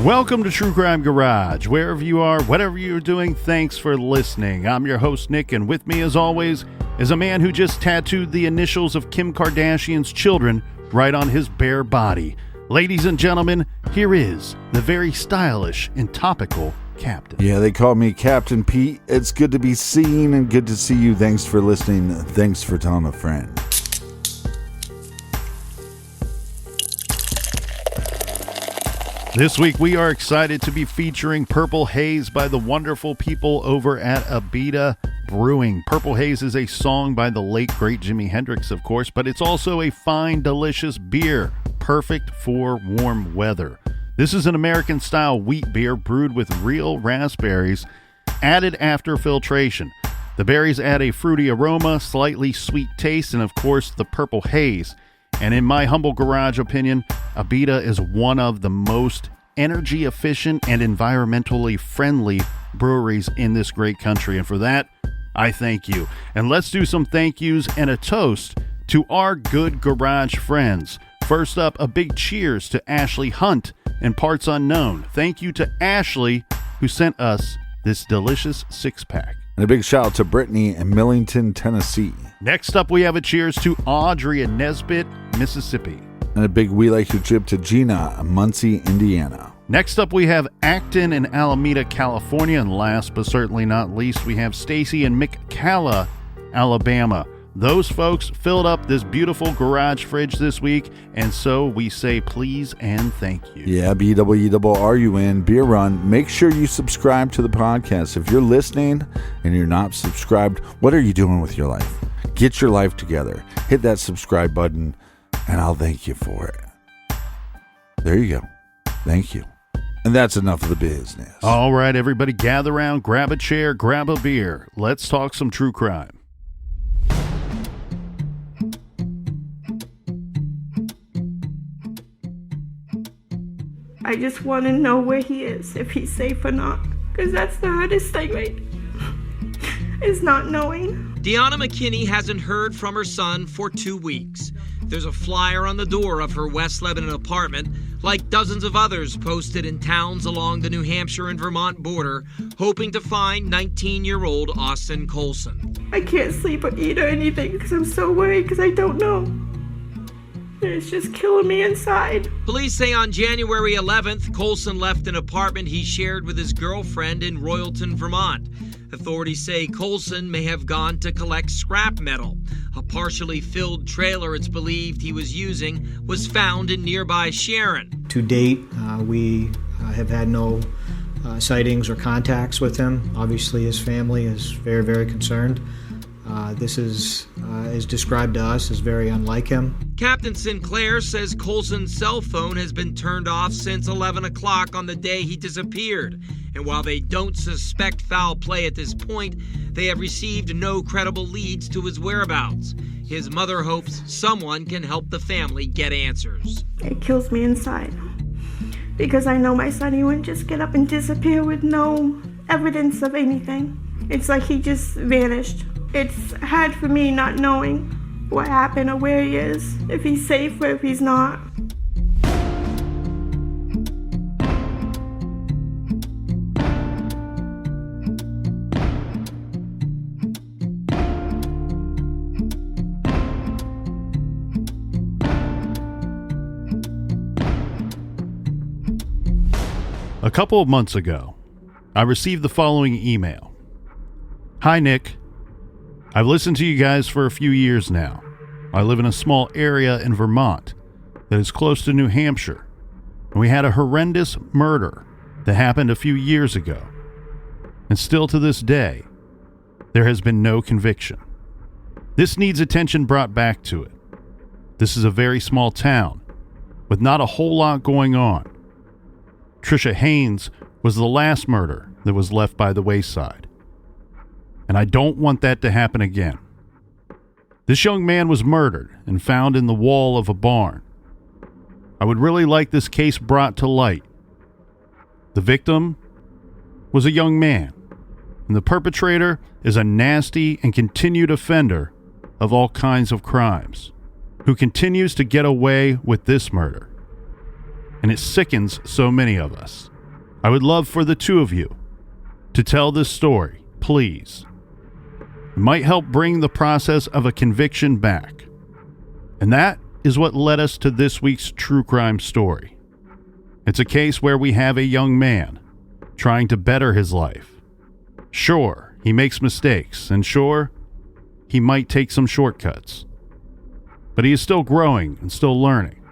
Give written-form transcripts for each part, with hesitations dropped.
Welcome to True Crime Garage. Wherever you are, whatever you're doing, thanks for listening. I'm your host, Nick, and with me, as always, is a man who just tattooed the initials of Kim Kardashian's children right on his bare body. Ladies and gentlemen, here is the very stylish and topical Captain. Yeah, they call me Captain Pete. It's good to be seen and good to see you. Thanks for listening. Thanks for telling a friend. This week, we are excited to be featuring Purple Haze by the wonderful people over at Abita Brewing. Purple Haze is a song by the late, great Jimi Hendrix, of course, but it's also a fine, delicious beer, perfect for warm weather. This is an American-style wheat beer brewed with real raspberries, added after filtration. The berries add a fruity aroma, slightly sweet taste, and of course, the purple haze. And in my humble garage opinion, Abita is one of the most energy efficient and environmentally friendly breweries in this great country. And for that, I thank you. And let's do some thank yous and a toast to our good garage friends. First up, a big cheers to Ashley Hunt and Parts Unknown. Thank you to Ashley, who sent us this delicious six-pack. And a big shout out to Brittany in Millington, Tennessee. Next up, we have a cheers to Audrey in Nesbitt, Mississippi. And a big we like your trip to Gina in Muncie, Indiana. Next up, we have Acton in Alameda, California. And last but certainly not least, we have Stacy in McCalla, Alabama. Those folks filled up this beautiful garage fridge this week, and so we say please and thank you. Yeah, BWRUN, Beer Run. Make sure you subscribe to the podcast. If you're listening and you're not subscribed, what are you doing with your life? Get your life together. Hit that subscribe button, and I'll thank you for it. There you go. Thank you. And that's enough of the business. All right, everybody, gather around, grab a chair, grab a beer. Let's talk some true crime. I just want to know where he is, if he's safe or not. Because that's the hardest thing, right? Is not knowing. Deanna McKinney hasn't heard from her son for 2 weeks. There's a flyer on the door of her West Lebanon apartment, like dozens of others posted in towns along the New Hampshire and Vermont border, hoping to find 19-year-old Austin Colson. I can't sleep or eat or anything because I'm so worried because I don't know. It's just killing me inside. Police say on January 11th, Colson left an apartment he shared with his girlfriend in Royalton, Vermont. Authorities say Colson may have gone to collect scrap metal. A partially filled trailer it's believed he was using was found in nearby Sharon. To date, we have had no sightings or contacts with him. Obviously, his family is very, very concerned. This is described to us as very unlike him. Captain Sinclair says Colson's cell phone has been turned off since 11 o'clock on the day he disappeared. And while they don't suspect foul play at this point, they have received no credible leads to his whereabouts. His mother hopes someone can help the family get answers. It kills me inside. Because I know my son, he wouldn't just get up and disappear with no evidence of anything. It's like he just vanished. It's hard for me not knowing what happened or where he is, if he's safe or if he's not. A couple of months ago, I received the following email. Hi, Nick. I've listened to you guys for a few years now. I live in a small area in Vermont that is close to New Hampshire, and we had a horrendous murder that happened a few years ago. And still to this day, there has been no conviction. This needs attention brought back to it. This is a very small town with not a whole lot going on. Trisha Haynes was the last murder that was left by the wayside. And I don't want that to happen again. This young man was murdered and found in the wall of a barn. I would really like this case brought to light. The victim was a young man, and the perpetrator is a nasty and continued offender of all kinds of crimes, who continues to get away with this murder. And it sickens so many of us. I would love for the two of you to tell this story, please. It might help bring the process of a conviction back. And that is what led us to this week's true crime story. It's a case where we have a young man trying to better his life. Sure, he makes mistakes, and sure, he might take some shortcuts. But he is still growing and still learning.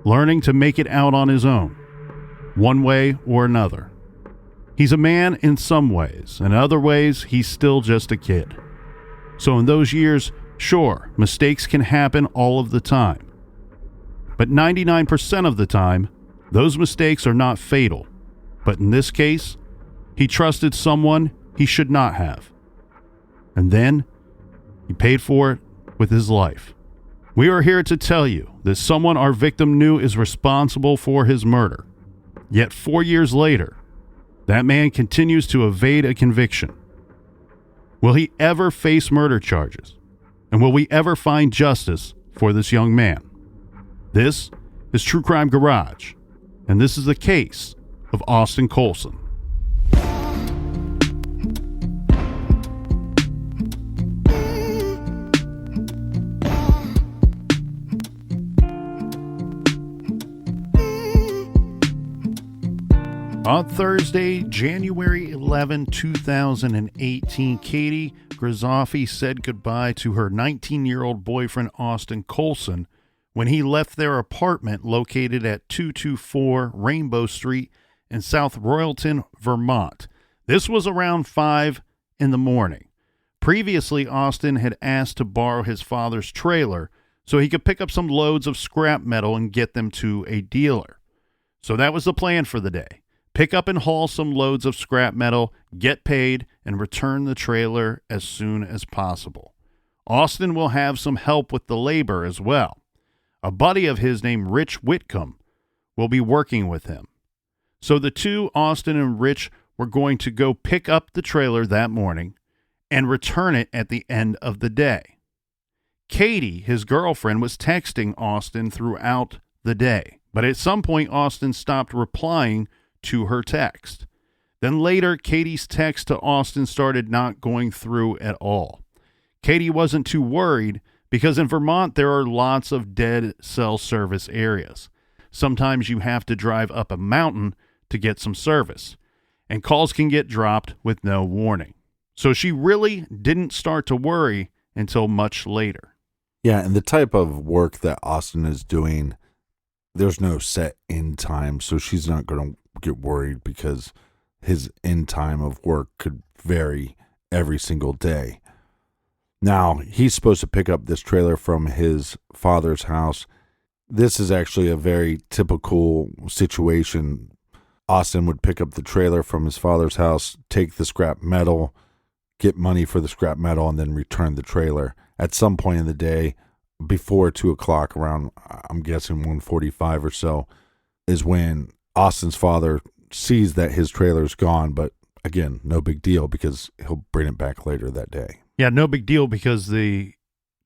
Learning to make it out on his own, one way or another. He's a man in some ways, and in other ways, he's still just a kid. So in those years, sure, mistakes can happen all of the time. But 99% of the time, those mistakes are not fatal. But in this case, he trusted someone he should not have. And then, he paid for it with his life. We are here to tell you that someone our victim knew is responsible for his murder. Yet 4 years later, that man continues to evade a conviction. Will he ever face murder charges? And will we ever find justice for this young man? This is True Crime Garage, and this is the case of Austin Colson. On Thursday, January 11, 2018, Katie Grzoffi said goodbye to her 19-year-old boyfriend, Austin Colson, when he left their apartment located at 224 Rainbow Street in South Royalton, Vermont. This was around 5 in the morning. Previously, Austin had asked to borrow his father's trailer so he could pick up some loads of scrap metal and get them to a dealer. So that was the plan for the day. Pick up and haul some loads of scrap metal, get paid, and return the trailer as soon as possible. Austin will have some help with the labor as well. A buddy of his named Rich Whitcomb will be working with him. So the two, Austin and Rich, were going to go pick up the trailer that morning and return it at the end of the day. Katie, his girlfriend, was texting Austin throughout the day, but at some point Austin stopped replying to her text. Then later, Katie's text to Austin started not going through at all. Katie wasn't too worried because in Vermont there are lots of dead cell service areas. Sometimes you have to drive up a mountain to get some service, and calls can get dropped with no warning. So she really didn't start to worry until much later. Yeah, and the type of work that Austin is doing, there's no set end time, so she's not going to get worried because his end time of work could vary every single day. Now, he's supposed to pick up this trailer from his father's house. This is actually a very typical situation. Austin would pick up the trailer from his father's house, take the scrap metal, get money for the scrap metal, and then return the trailer. At some point in the day, before 2 o'clock, around, I'm guessing 1:45 or so, is when Austin's father sees that his trailer's gone, but again, no big deal because he'll bring it back later that day. Yeah, no big deal because the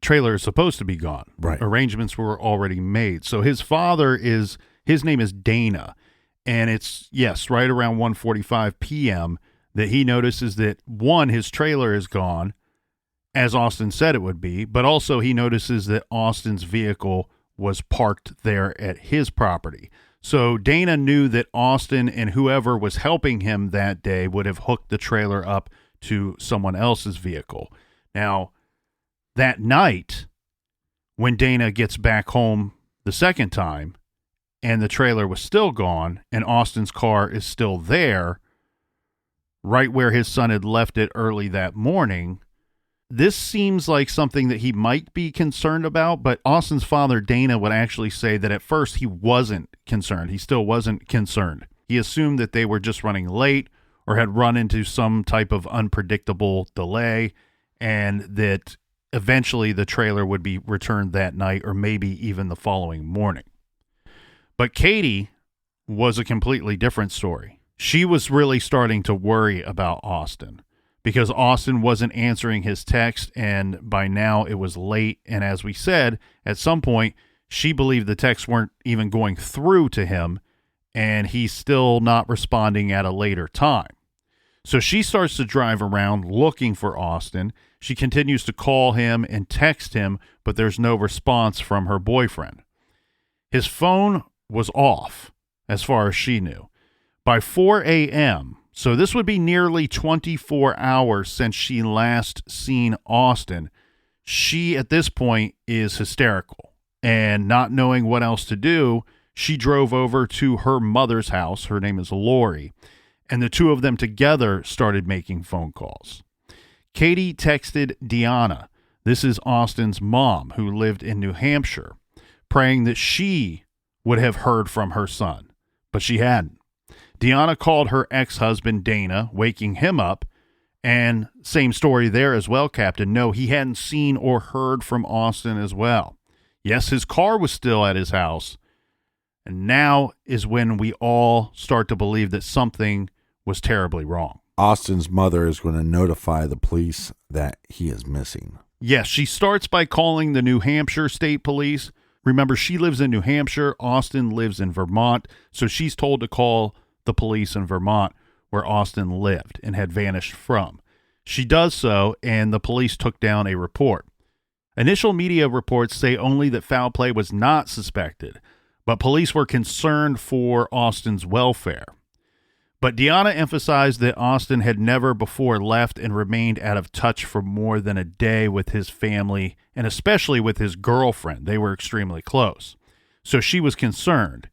trailer is supposed to be gone. Right. Arrangements were already made. So his father his name is Dana, and it's, yes, right around 1:45 p.m. that he notices that, one, his trailer is gone, as Austin said it would be, but also he notices that Austin's vehicle was parked there at his property. So Dana knew that Austin and whoever was helping him that day would have hooked the trailer up to someone else's vehicle. Now, that night, when Dana gets back home the second time, and the trailer was still gone, and Austin's car is still there, right where his son had left it early that morning, this seems like something that he might be concerned about, but Austin's father, Dana, would actually say that at first he wasn't concerned. He still wasn't concerned. He assumed that they were just running late or had run into some type of unpredictable delay, and that eventually the trailer would be returned that night or maybe even the following morning. But Katie was a completely different story. She was really starting to worry about Austin, because Austin wasn't answering his text, and by now it was late. And as we said, at some point, she believed the texts weren't even going through to him, and he's still not responding at a later time. So she starts to drive around looking for Austin. She continues to call him and text him, but there's no response from her boyfriend. His phone was off, as far as she knew. By 4 a.m., so this would be nearly 24 hours since she last seen Austin, she, at this point, is hysterical. And not knowing what else to do, she drove over to her mother's house. Her name is Lori. And the two of them together started making phone calls. Katie texted Deanna, this is Austin's mom, who lived in New Hampshire, praying that she would have heard from her son, but she hadn't. Deanna called her ex-husband Dana, waking him up, and same story there as well, Captain. No, he hadn't seen or heard from Austin as well. Yes, his car was still at his house, and now is when we all start to believe that something was terribly wrong. Austin's mother is going to notify the police that he is missing. Yes, she starts by calling the New Hampshire State Police. Remember, she lives in New Hampshire. Austin lives in Vermont, so she's told to call the police in Vermont where Austin lived and had vanished from. She does so, and the police took down a report. Initial media reports say only that foul play was not suspected, but police were concerned for Austin's welfare. But Deanna emphasized that Austin had never before left and remained out of touch for more than a day with his family, and especially with his girlfriend. They were extremely close. So she was concerned.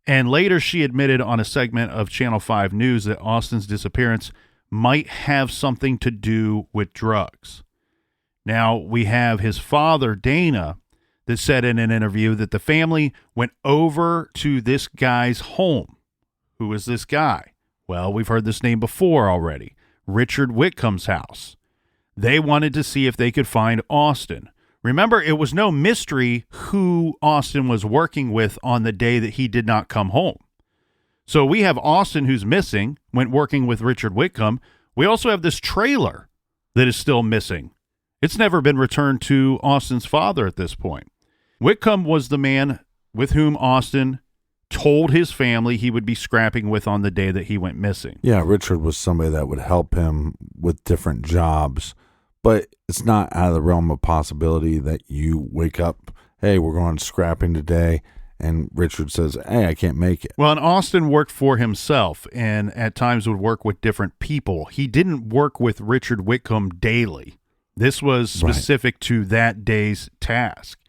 And later she admitted on a segment of Channel 5 News that Austin's disappearance might have something to do with drugs. Now, we have his father, Dana, that said in an interview that the family went over to this guy's home. Who is this guy? Well, we've heard this name before already. Richard Whitcomb's house. They wanted to see if they could find Austin. Remember, it was no mystery who Austin was working with on the day that he did not come home. So we have Austin, who's missing, went working with Richard Whitcomb. We also have this trailer that is still missing. It's never been returned to Austin's father at this point. Whitcomb was the man with whom Austin told his family he would be scrapping with on the day that he went missing. Yeah, Richard was somebody that would help him with different jobs, but it's not out of the realm of possibility that you wake up, hey, we're going scrapping today, and Richard says, hey, I can't make it. Well, and Austin worked for himself and at times would work with different people. He didn't work with Richard Whitcomb daily. This was specific to that day's task.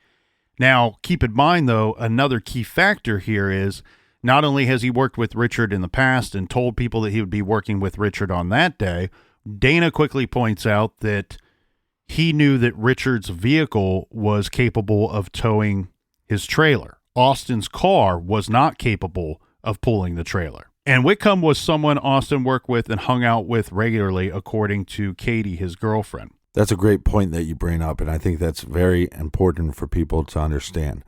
Now, keep in mind, though, another key factor here is not only has he worked with Richard in the past and told people that he would be working with Richard on that day, Dana quickly points out that he knew that Richard's vehicle was capable of towing his trailer. Austin's car was not capable of pulling the trailer. And Whitcomb was someone Austin worked with and hung out with regularly, according to Katie, his girlfriend. That's a great point that you bring up, and I think that's very important for people to understand.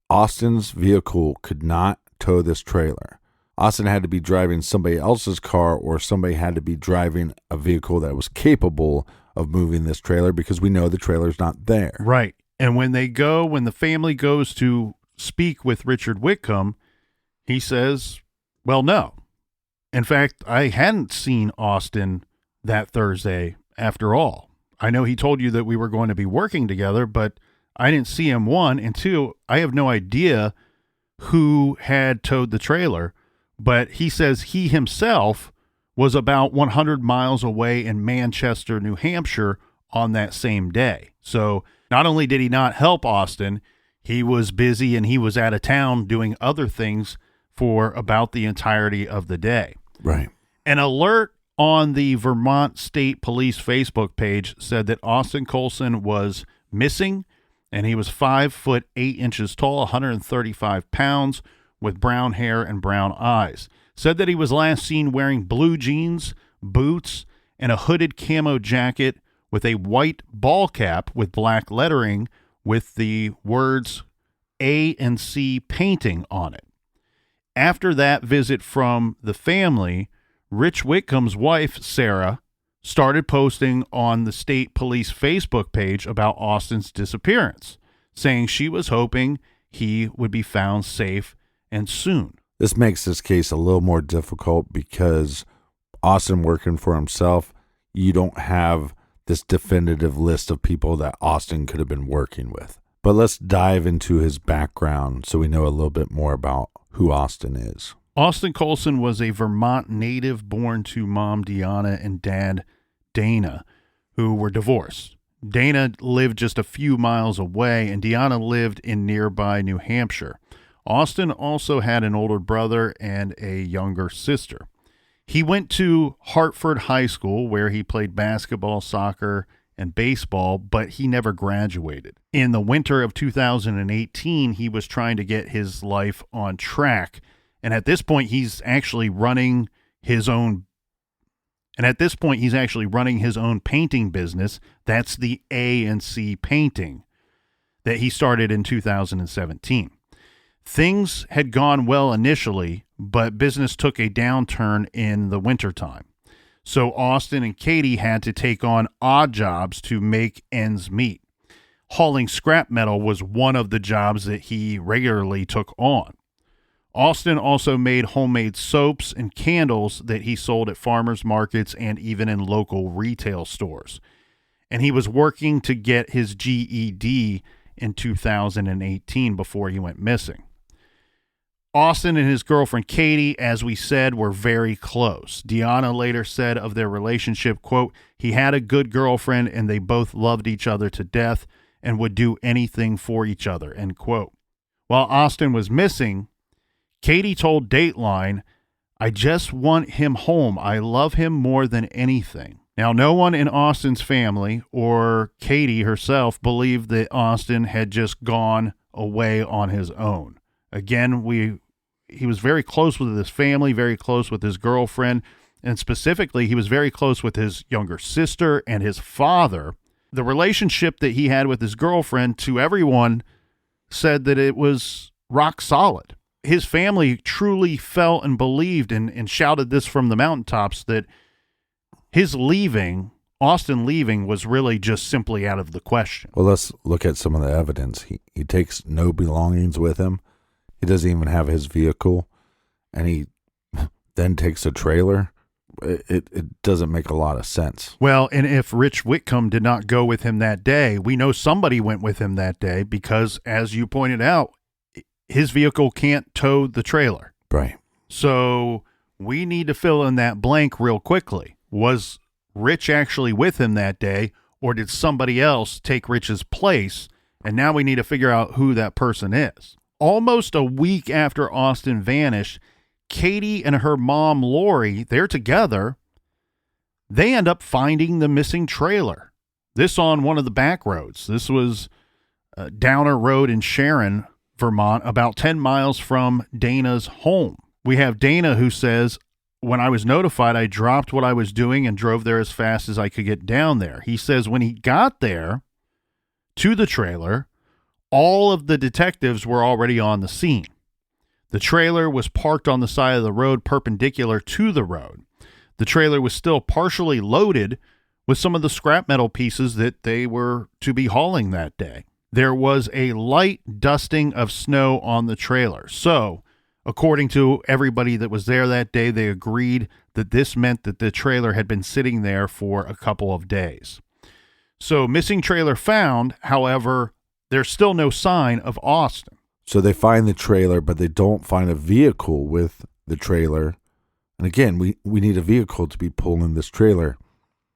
Austin's vehicle could not tow this trailer. Austin had to be driving somebody else's car, or somebody had to be driving a vehicle that was capable of moving this trailer, because we know the trailer's not there. Right. And when the family goes to speak with Richard Whitcomb, he says, well, no. In fact, I hadn't seen Austin that Thursday after all. I know he told you that we were going to be working together, but I didn't see him, one, and two, I have no idea who had towed the trailer, but he says he himself was about 100 miles away in Manchester, New Hampshire on that same day. So not only did he not help Austin, he was busy and he was out of town doing other things for about the entirety of the day. Right. An alert on the Vermont State Police Facebook page said that Austin Colson was missing, and he was 5 foot 8 inches tall, 135 pounds, with brown hair and brown eyes. Said that he was last seen wearing blue jeans, boots, and a hooded camo jacket with a white ball cap with black lettering with the words A and C painting on it. After that visit from the family, Rich Whitcomb's wife, Sarah, started posting on the state police Facebook page about Austin's disappearance, saying she was hoping he would be found safe and soon. This makes this case a little more difficult because Austin working for himself, you don't have this definitive list of people that Austin could have been working with. But let's dive into his background so we know a little bit more about who Austin is. Austin Colson was a Vermont native born to mom Deanna and dad Dana, who were divorced. Dana lived just a few miles away, and Deanna lived in nearby New Hampshire. Austin also had an older brother and a younger sister. He went to Hartford High School, where he played basketball, soccer, and baseball, but he never graduated. In the winter of 2018, he was trying to get his life on track, and at this point, he's actually running his own painting business. That's the A&C Painting that he started in 2017. Things had gone well initially, but business took a downturn in the wintertime. So Austin and Katie had to take on odd jobs to make ends meet. Hauling scrap metal was one of the jobs that he regularly took on. Austin also made homemade soaps and candles that he sold at farmers markets and even in local retail stores. And he was working to get his GED in 2018 before he went missing. Austin and his girlfriend Katie, as we said, were very close. Deanna later said of their relationship, quote, "He had a good girlfriend and they both loved each other to death and would do anything for each other," end quote. While Austin was missing, Katie told Dateline, "I just want him home. I love him more than anything." Now, no one in Austin's family or Katie herself believed that Austin had just gone away on his own. Again, he was very close with his family, very close with his girlfriend, and specifically, he was very close with his younger sister and his father. The relationship that he had with his girlfriend, to everyone, said that it was rock solid. His family truly felt and believed and shouted this from the mountaintops that his leaving, Austin leaving, was really just simply out of the question. Well, let's look at some of the evidence. He takes no belongings with him. He doesn't even have his vehicle, and he then takes a trailer. It doesn't make a lot of sense. Well, and if Rich Whitcomb did not go with him that day, we know somebody went with him that day because, as you pointed out, his vehicle can't tow the trailer. Right. So we need to fill in that blank real quickly. Was Rich actually with him that day, or did somebody else take Rich's place? And now we need to figure out who that person is. Almost a week after Austin vanished, Katie and her mom, Lori, they're together. They end up finding the missing trailer. This on one of the back roads. This was Downer Road in Sharon, Vermont, about 10 miles from Dana's home. We have Dana who says, "When I was notified, I dropped what I was doing and drove there as fast as I could get down there." He says when he got there to the trailer, all of the detectives were already on the scene. The trailer was parked on the side of the road perpendicular to the road. The trailer was still partially loaded with some of the scrap metal pieces that they were to be hauling that day. There was a light dusting of snow on the trailer. So, according to everybody that was there that day, they agreed that this meant that the trailer had been sitting there for a couple of days. So, missing trailer found, however, there's still no sign of Austin. So they find the trailer, but they don't find a vehicle with the trailer. And again, we need a vehicle to be pulling this trailer.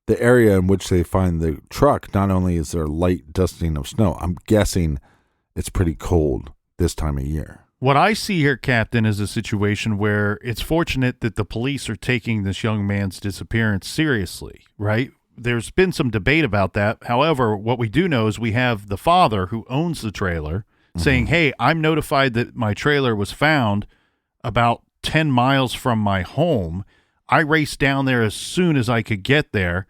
The area in which they find the truck, not only is there light dusting of snow, I'm guessing it's pretty cold this time of year. What I see here, Captain, is a situation where it's fortunate that the police are taking this young man's disappearance seriously, right? There's been some debate about that. However, what we do know is we have the father who owns the trailer saying, "Hey, I'm notified that my trailer was found about 10 miles from my home. I raced down there as soon as I could get there.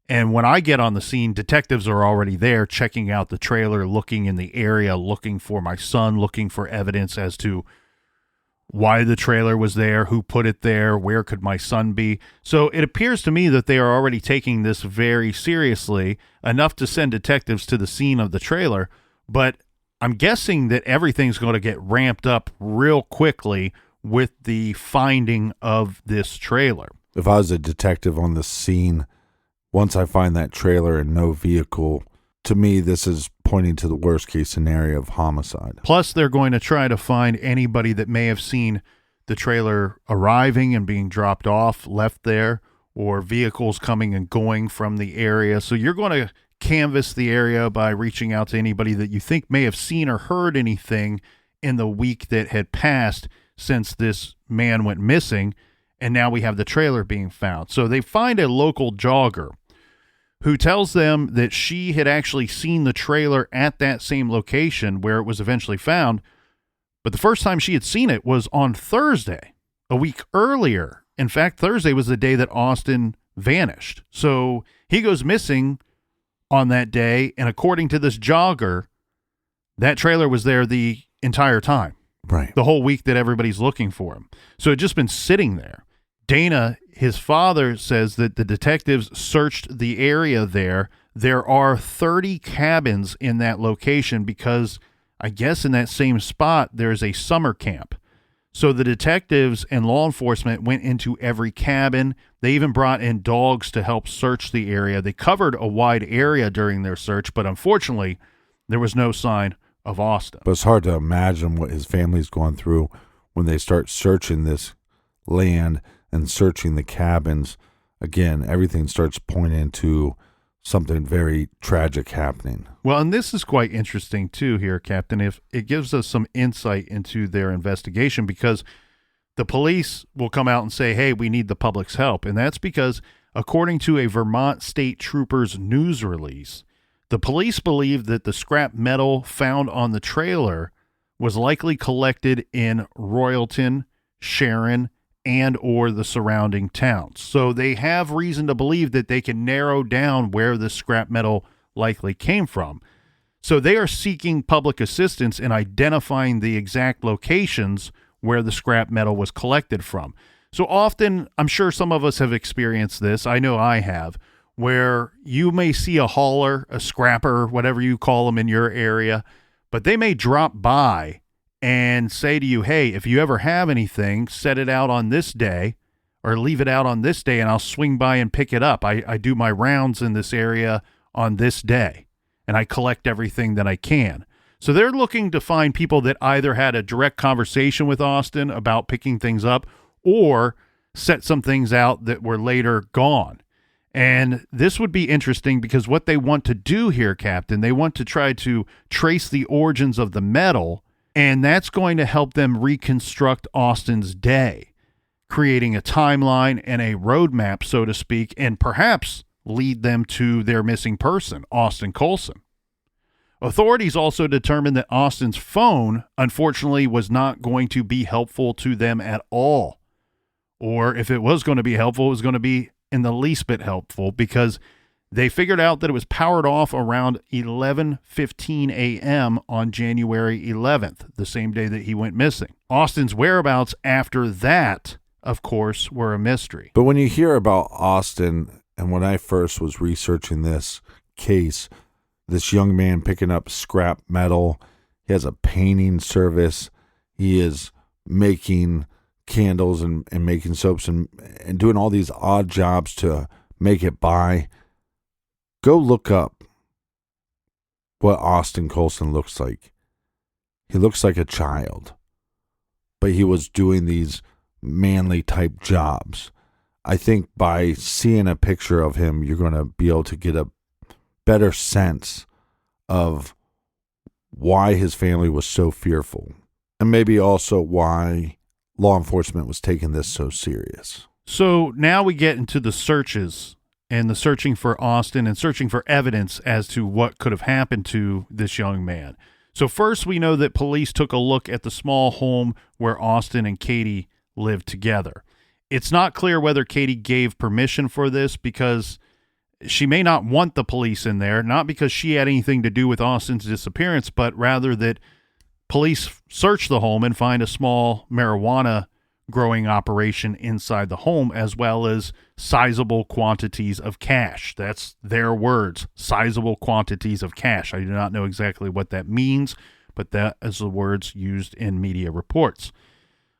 And when I get on the scene, detectives are already there checking out the trailer, looking in the area, looking for my son, looking for evidence as to why the trailer was there, who put it there, where could my son be." So it appears to me that they are already taking this very seriously, enough to send detectives to the scene of the trailer. But I'm guessing that everything's going to get ramped up real quickly with the finding of this trailer. If I was a detective on the scene, once I find that trailer and no vehicle, to me, this is pointing to the worst case scenario of homicide. Plus, they're going to try to find anybody that may have seen the trailer arriving and being dropped off, left there, or vehicles coming and going from the area. So you're going to canvass the area by reaching out to anybody that you think may have seen or heard anything in the week that had passed since this man went missing, and now we have the trailer being found. So they find a local jogger who tells them that she had actually seen the trailer at that same location where it was eventually found, but the first time she had seen it was on Thursday, a week earlier. In fact, Thursday was the day that Austin vanished. So he goes missing on that day, and according to this jogger, that trailer was there the entire time. Right. The whole week that everybody's looking for him. So it had just been sitting there. Dana, his father, says that the detectives searched the area there. There are 30 cabins in that location because I guess in that same spot there's a summer camp. So the detectives and law enforcement went into every cabin. They even brought in dogs to help search the area. They covered a wide area during their search, but unfortunately, there was no sign of Austin. But it's hard to imagine what his family's going through when they start searching this land and searching the cabins. Again, everything starts pointing to something very tragic happening. Well, and this is quite interesting too here, Captain, if it gives us some insight into their investigation, because the police will come out and say, hey, we need the public's help. And that's because, according to a Vermont State Troopers news release, the police believe that the scrap metal found on the trailer was likely collected in Royalton, Sharon, and or the surrounding towns. So they have reason to believe that they can narrow down where the scrap metal likely came from. So they are seeking public assistance in identifying the exact locations where the scrap metal was collected from. So often, I'm sure some of us have experienced this, I know I have, where you may see a hauler, a scrapper, whatever you call them in your area, but they may drop by and say to you, hey, if you ever have anything, set it out on this day or leave it out on this day and I'll swing by and pick it up. I do my rounds in this area on this day and I collect everything that I can. So they're looking to find people that either had a direct conversation with Austin about picking things up or set some things out that were later gone. And this would be interesting because what they want to do here, Captain, they want to try to trace the origins of the metal, and that's going to help them reconstruct Austin's day, creating a timeline and a roadmap, so to speak, and perhaps lead them to their missing person, Austin Colson. Authorities also determined that Austin's phone, unfortunately, was not going to be helpful to them at all. Or if it was going to be helpful, it was going to be in the least bit helpful because they figured out that it was powered off around 11:15 a.m. on January 11th, the same day that he went missing. Austin's whereabouts after that, of course, were a mystery. But when you hear about Austin, and when I first was researching this case, this young man picking up scrap metal, he has a painting service, he is making candles and making soaps and doing all these odd jobs to make it by. Go look up what Austin Colson looks like. He looks like a child, but he was doing these manly type jobs. I think by seeing a picture of him, you're going to be able to get a better sense of why his family was so fearful, and maybe also why law enforcement was taking this so serious. So now we get into the searches and the searching for Austin and searching for evidence as to what could have happened to this young man. So first we know that police took a look at the small home where Austin and Katie lived together. It's not clear whether Katie gave permission for this because she may not want the police in there, not because she had anything to do with Austin's disappearance, but rather that police search the home and find a small marijuana growing operation inside the home, as well as sizable quantities of cash. That's their words, sizable quantities of cash. I do not know exactly what that means, but that is the words used in media reports.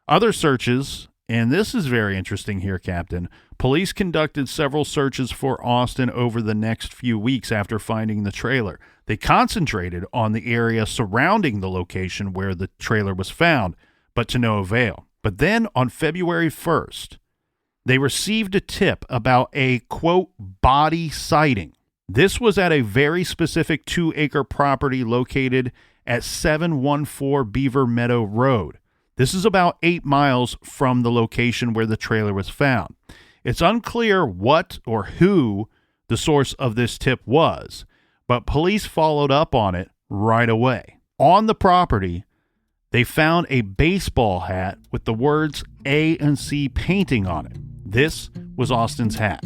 Other searches, and this is very interesting here, Captain. Police conducted several searches for Austin over the next few weeks after finding the trailer. They concentrated on the area surrounding the location where the trailer was found, but to no avail. But then on February 1st, they received a tip about a, quote, body sighting. This was at a very specific 2-acre property located at 714 Beaver Meadow Road. This is about 8 miles from the location where the trailer was found. It's unclear what or who the source of this tip was, but police followed up on it right away. On the property, they found a baseball hat with the words A and C painting on it. This was Austin's hat.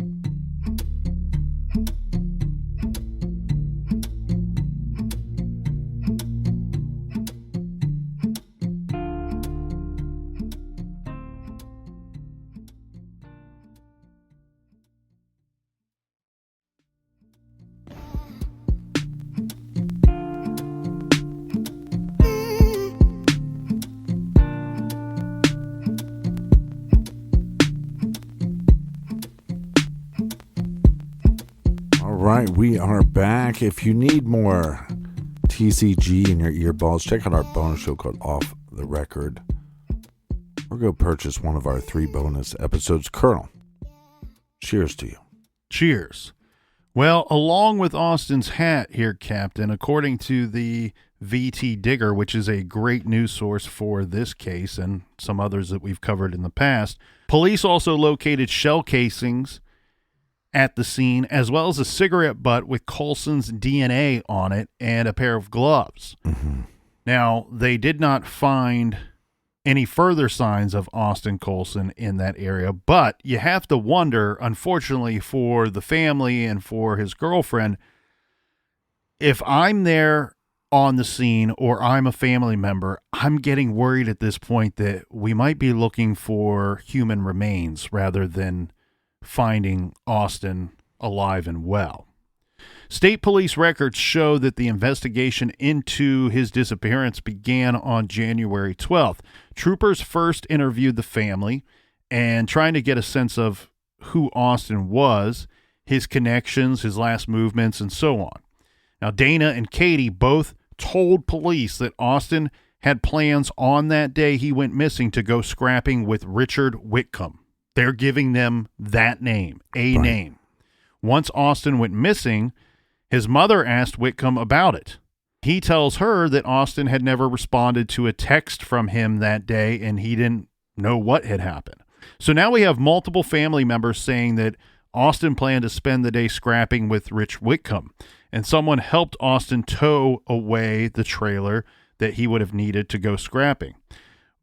Right, we are back. If you need more TCG in your earballs, check out our bonus show called Off the Record. Or go purchase one of our 3 bonus episodes. Colonel, cheers to you. Cheers. Well, along with Austin's hat here, Captain, according to the VT Digger, which is a great news source for this case and some others that we've covered in the past, police also located shell casings at the scene, as well as a cigarette butt with Colson's DNA on it and a pair of gloves. Mm-hmm. Now, they did not find any further signs of Austin Colson in that area, but you have to wonder, unfortunately, for the family and for his girlfriend, if I'm there on the scene or I'm a family member, I'm getting worried at this point that we might be looking for human remains rather than finding Austin alive and well. State police records show that the investigation into his disappearance began on January 12th. Troopers first interviewed the family and trying to get a sense of who Austin was, his connections, his last movements, and so on. Now, Dana and Katie both told police that Austin had plans on that day he went missing to go scrapping with Richard Whitcomb. They're giving them that name, a name. Once Austin went missing, his mother asked Whitcomb about it. He tells her that Austin had never responded to a text from him that day and he didn't know what had happened. So now we have multiple family members saying that Austin planned to spend the day scrapping with Rich Whitcomb, and someone helped Austin tow away the trailer that he would have needed to go scrapping.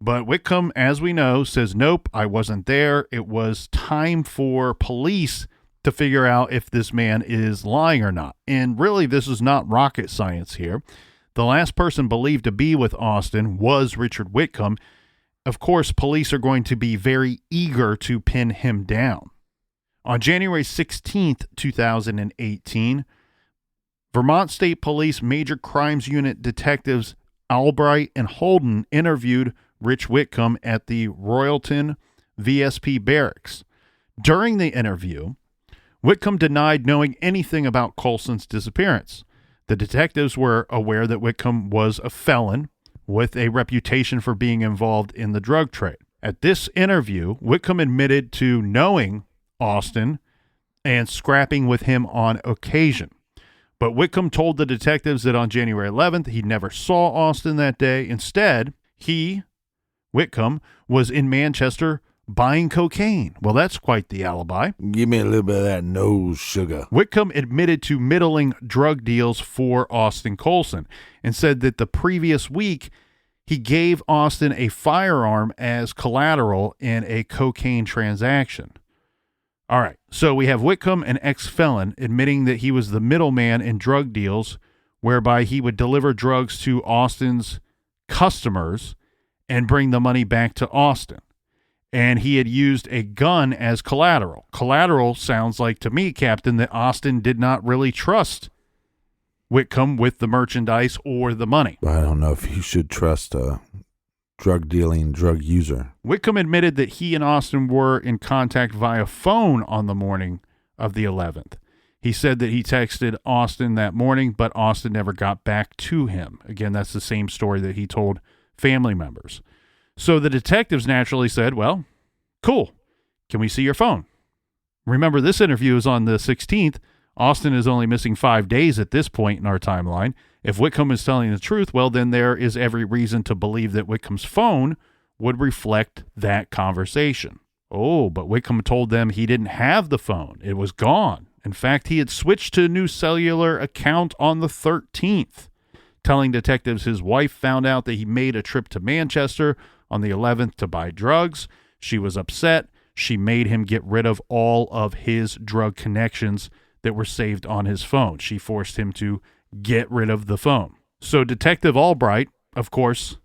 But Whitcomb, as we know, says, nope, I wasn't there. It was time for police to figure out if this man is lying or not. And really, this is not rocket science here. The last person believed to be with Austin was Richard Whitcomb. Of course, police are going to be very eager to pin him down. On January 16th, 2018, Vermont State Police Major Crimes Unit detectives Albright and Holden interviewed Rich Whitcomb at the Royalton VSP barracks. During the interview, Whitcomb denied knowing anything about Colson's disappearance. The detectives were aware that Whitcomb was a felon with a reputation for being involved in the drug trade. At this interview, Whitcomb admitted to knowing Austin and scrapping with him on occasion. But Whitcomb told the detectives that on January 11th, he never saw Austin that day. Instead, Whitcomb, was in Manchester buying cocaine. Well, that's quite the alibi. Give me a little bit of that nose sugar. Whitcomb admitted to middling drug deals for Austin Colson and said that the previous week he gave Austin a firearm as collateral in a cocaine transaction. All right, so we have Whitcomb, an ex-felon, admitting that he was the middleman in drug deals whereby he would deliver drugs to Austin's customers and bring the money back to Austin. And he had used a gun as collateral. Collateral sounds like to me, Captain, that Austin did not really trust Whitcomb with the merchandise or the money. I don't know if you should trust drug dealing, drug user. Whitcomb admitted that he and Austin were in contact via phone on the morning of the 11th. He said that he texted Austin that morning, but Austin never got back to him. Again, that's the same story that he told family members. So the detectives naturally said, well, cool. Can we see your phone? Remember, this interview is on the 16th. Austin is only missing 5 days at this point in our timeline. If Whitcomb is telling the truth, well, then there is every reason to believe that Whitcomb's phone would reflect that conversation. Oh, but Whitcomb told them he didn't have the phone. It was gone. In fact, he had switched to a new cellular account on the 13th, telling detectives his wife found out that he made a trip to Manchester on the 11th to buy drugs. She was upset. She made him get rid of all of his drug connections that were saved on his phone. She forced him to get rid of the phone. So Detective Albright, of course,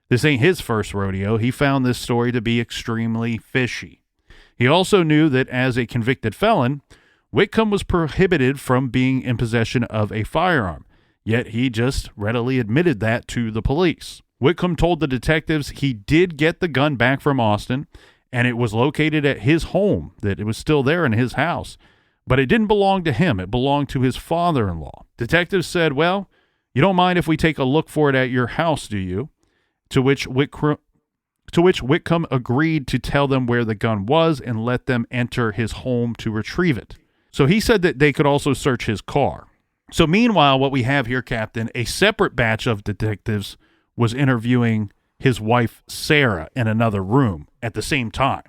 this ain't his first rodeo. He found this story to be extremely fishy. He also knew that as a convicted felon, Whitcomb was prohibited from being in possession of a firearm, yet he just readily admitted that to the police. Whitcomb told the detectives he did get the gun back from Austin, and it was located at his home, that it was still there in his house. But it didn't belong to him. It belonged to his father-in-law. Detectives said, well, you don't mind if we take a look for it at your house, do you? To which Whitcomb agreed to tell them where the gun was and let them enter his home to retrieve it. So he said that they could also search his car. So meanwhile, what we have here, Captain, a separate batch of detectives was interviewing his wife, Sarah, in another room at the same time.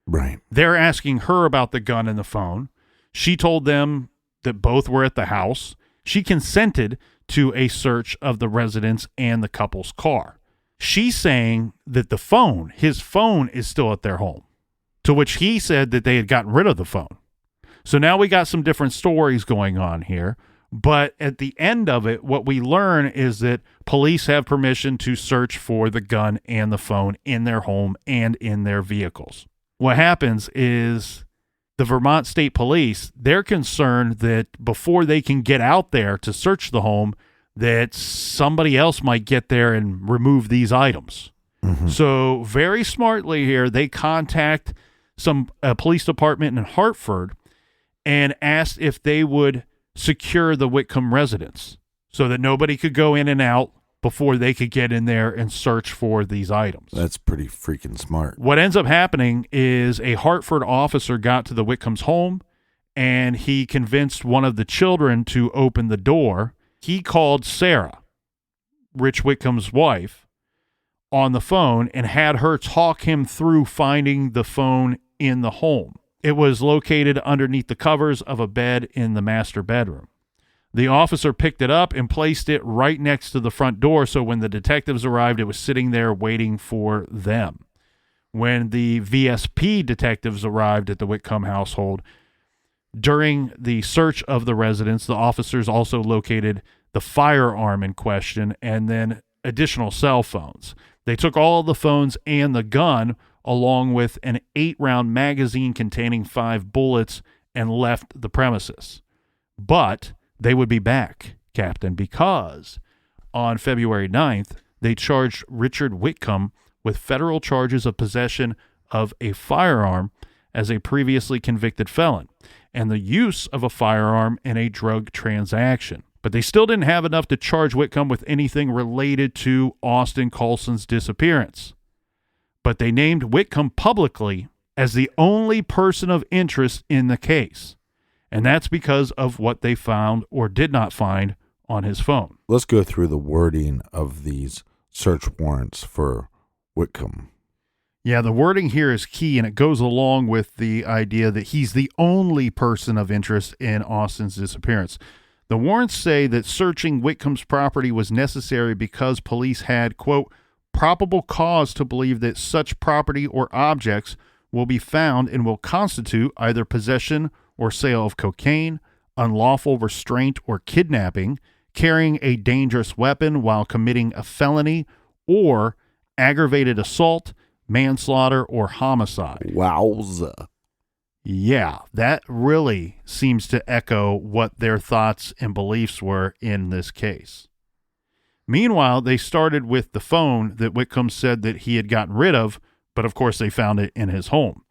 Right. They're asking her about the gun and the phone. She told them that both were at the house. She consented to a search of the residence and the couple's car. She's saying that his phone is still at their home, to which he said that they had gotten rid of the phone. So now we got some different stories going on here. But at the end of it, what we learn is that police have permission to search for the gun and the phone in their home and in their vehicles. What happens is the Vermont State Police, they're concerned that before they can get out there to search the home, that somebody else might get there and remove these items. Mm-hmm. So very smartly here, they contact some police department in Hartford and asked if they would secure the Whitcomb residence so that nobody could go in and out before they could get in there and search for these items. That's pretty freaking smart. What ends up happening is a Hartford officer got to the Whitcomb's home and he convinced one of the children to open the door. He called Sarah, Rich Whitcomb's wife, on the phone and had her talk him through finding the phone in the home. It was located underneath the covers of a bed in the master bedroom. The officer picked it up and placed it right next to the front door, so when the detectives arrived, it was sitting there waiting for them. When the VSP detectives arrived at the Whitcomb household, during the search of the residence, the officers also located the firearm in question and then additional cell phones. They took all of the phones and the gun along with an 8-round magazine containing 5 bullets and left the premises. But they would be back, Captain, because on February 9th, they charged Richard Whitcomb with federal charges of possession of a firearm as a previously convicted felon and the use of a firearm in a drug transaction. But they still didn't have enough to charge Whitcomb with anything related to Austin Colson's disappearance. But they named Whitcomb publicly as the only person of interest in the case. And that's because of what they found or did not find on his phone. Let's go through the wording of these search warrants for Whitcomb. Yeah, the wording here is key, and it goes along with the idea that he's the only person of interest in Austin's disappearance. The warrants say that searching Whitcomb's property was necessary because police had, quote, probable cause to believe that such property or objects will be found and will constitute either possession or sale of cocaine, unlawful restraint or kidnapping, carrying a dangerous weapon while committing a felony, or aggravated assault, manslaughter, or homicide. Wowza. Yeah, that really seems to echo what their thoughts and beliefs were in this case. Meanwhile, they started with the phone that Whitcomb said that he had gotten rid of, but of course they found it in his home.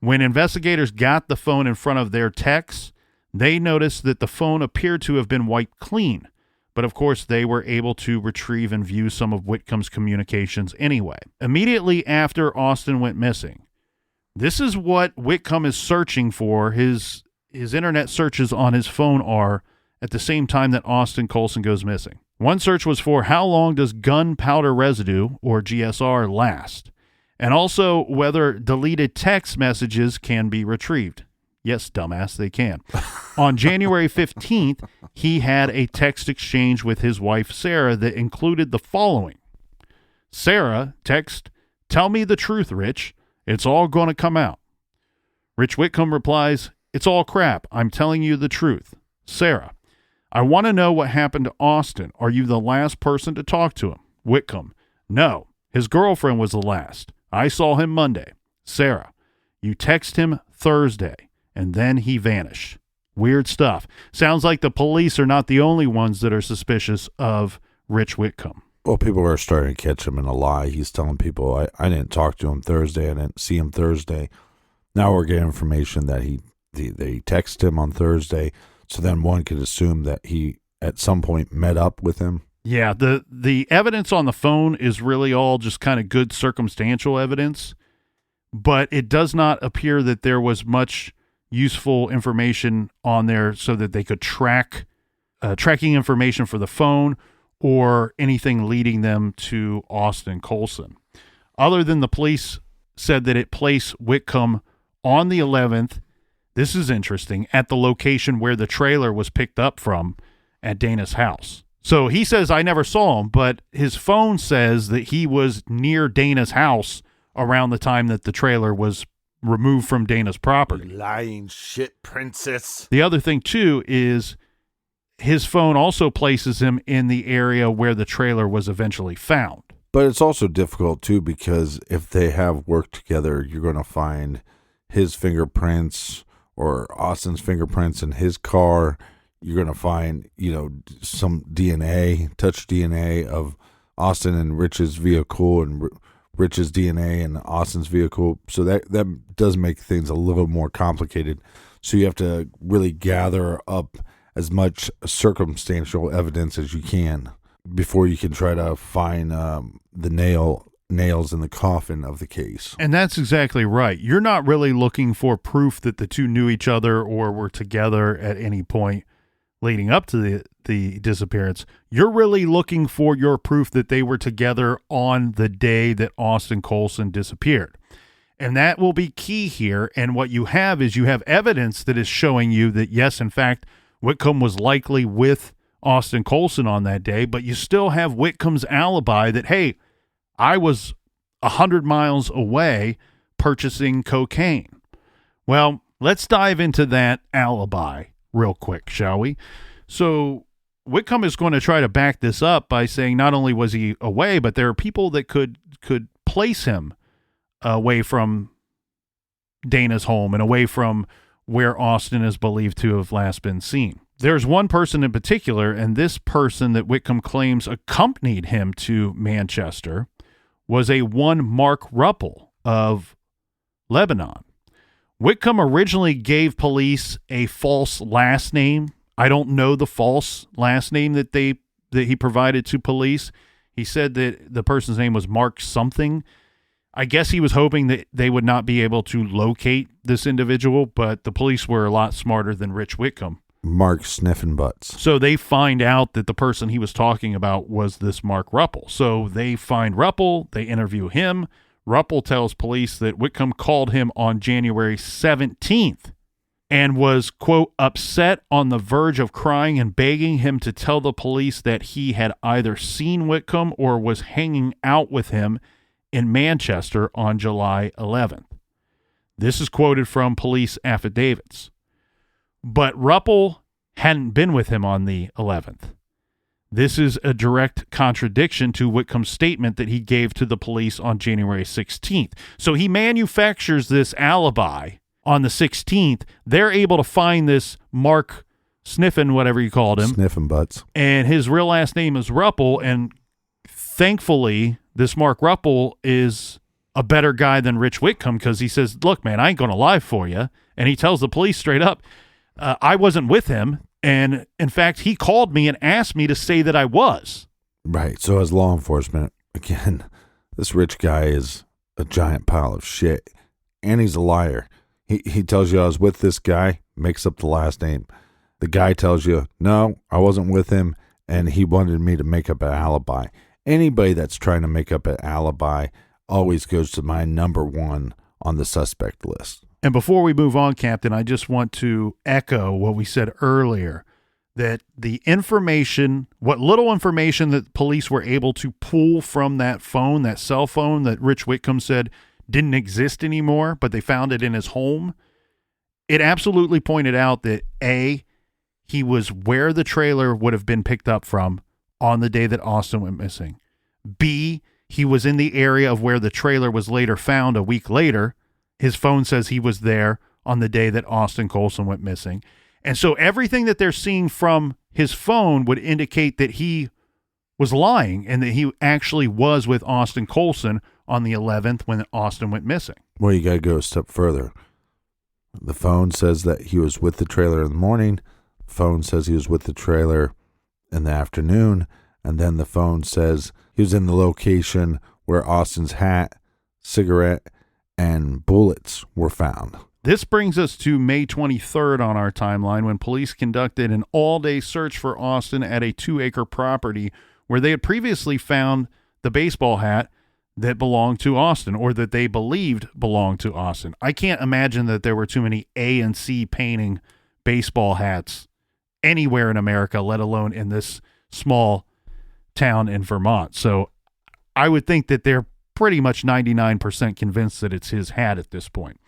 When investigators got the phone in front of their techs, they noticed that the phone appeared to have been wiped clean, but of course they were able to retrieve and view some of Whitcomb's communications anyway. Immediately after Austin went missing, this is what Whitcomb is searching for. His internet searches on his phone are at the same time that Austin Colson goes missing. One search was for how long does gunpowder residue, or GSR, last, and also whether deleted text messages can be retrieved. Yes, dumbass, they can. On January 15th, he had a text exchange with his wife, Sarah, that included the following. Sarah, text, "Tell me the truth, Rich. It's all going to come out." Rich Whitcomb replies, "It's all crap. I'm telling you the truth." Sarah, "I want to know what happened to Austin. Are you the last person to talk to him?" Whitcomb, "No. His girlfriend was the last. I saw him Monday." Sarah, "You text him Thursday, and then he vanished." Weird stuff. Sounds like the police are not the only ones that are suspicious of Rich Whitcomb. Well, people are starting to catch him in a lie. He's telling people, I didn't talk to him Thursday. I didn't see him Thursday. Now we're getting information that they texted him on Thursday. So then one could assume that he at some point met up with him. Yeah, the evidence on the phone is really all just kind of good circumstantial evidence, but it does not appear that there was much useful information on there so that they could tracking information for the phone or anything leading them to Austin Colson. Other than the police said that it placed Whitcomb on the 11th, this is interesting, at the location where the trailer was picked up from at Dana's house. So he says, "I never saw him," but his phone says that he was near Dana's house around the time that the trailer was removed from Dana's property. Lying shit, princess. The other thing, too, is his phone also places him in the area where the trailer was eventually found. But it's also difficult, too, because if they have worked together, you're going to find his fingerprints or Austin's fingerprints in his car. You're going to find, some DNA, touch DNA of Austin and Rich's vehicle and Rich's DNA and Austin's vehicle. So that does make things a little more complicated. So you have to really gather up as much circumstantial evidence as you can before you can try to find the nails in the coffin of the case. And that's exactly right. You're not really looking for proof that the two knew each other or were together at any point leading up to the disappearance. You're really looking for your proof that they were together on the day that Austin Colson disappeared. And that will be key here. And what you have is you have evidence that is showing you that, yes, in fact, Whitcomb was likely with Austin Colson on that day, but you still have Whitcomb's alibi that, hey, I was 100 miles away purchasing cocaine. Well, let's dive into that alibi real quick, shall we? So Whitcomb is going to try to back this up by saying not only was he away, but there are people that could place him away from Dana's home and away from where Austin is believed to have last been seen. There's one person in particular, and this person that Whitcomb claims accompanied him to Manchester was a one Mark Ruppel of Lebanon. Whitcomb originally gave police a false last name. I don't know the false last name that he provided to police. He said that the person's name was Mark something. I guess he was hoping that they would not be able to locate this individual, but the police were a lot smarter than Rich Whitcomb. Mark sniffing butts. So they find out that the person he was talking about was this Mark Ruppel. So they find Ruppel, they interview him. Ruppel tells police that Whitcomb called him on January 17th and was, quote, upset on the verge of crying and begging him to tell the police that he had either seen Whitcomb or was hanging out with him in Manchester on July 11th. This is quoted from police affidavits. But Ruppel hadn't been with him on the 11th. This is a direct contradiction to Whitcomb's statement that he gave to the police on January 16th. So he manufactures this alibi on the 16th. They're able to find this Mark Sniffin, whatever you called him. Sniffing butts. And his real last name is Ruppel, and thankfully, this Mark Ruppel is a better guy than Rich Whitcomb, because he says, look, man, I ain't going to lie for you. And he tells the police straight up, I wasn't with him. And in fact, he called me and asked me to say that I was. Right. So as law enforcement, again, this rich guy is a giant pile of shit, and he's a liar. He tells you I was with this guy, makes up the last name. The guy tells you, no, I wasn't with him, and he wanted me to make up an alibi. Anybody that's trying to make up an alibi always goes to my number one on the suspect list. And before we move on, Captain, I just want to echo what we said earlier, that the information, what little information that police were able to pull from that phone, that cell phone that Rich Whitcomb said didn't exist anymore, but they found it in his home, it absolutely pointed out that A, he was where the trailer would have been picked up from on the day that Austin went missing. B, he was in the area of where the trailer was later found a week later. His phone says he was there on the day that Austin Colson went missing. And so everything that they're seeing from his phone would indicate that he was lying and that he actually was with Austin Colson on the 11th when Austin went missing. Well, you got to go a step further. The phone says that he was with the trailer in the morning. The phone says he was with the trailer in the afternoon. And then the phone says he was in the location where Austin's hat, cigarette, and bullets were found. This brings us to May 23rd on our timeline, when police conducted an all-day search for Austin at a 2-acre property where they had previously found the baseball hat that belonged to Austin, or that they believed belonged to Austin. I can't imagine that there were too many A and C painting baseball hats anywhere in America, let alone in this small town in Vermont. So I would think that they're pretty much 99% convinced that it's his hat at this point.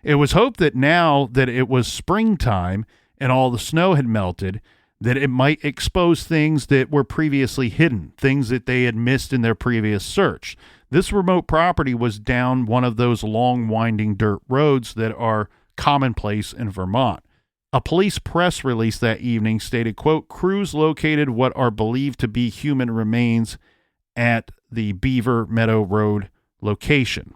It was hoped that now that it was springtime and all the snow had melted, that it might expose things that were previously hidden, things that they had missed in their previous search. This remote property was down one of those long, winding dirt roads that are commonplace in Vermont. A police press release that evening stated, quote, crews located what are believed to be human remains at the Beaver Meadow Road location.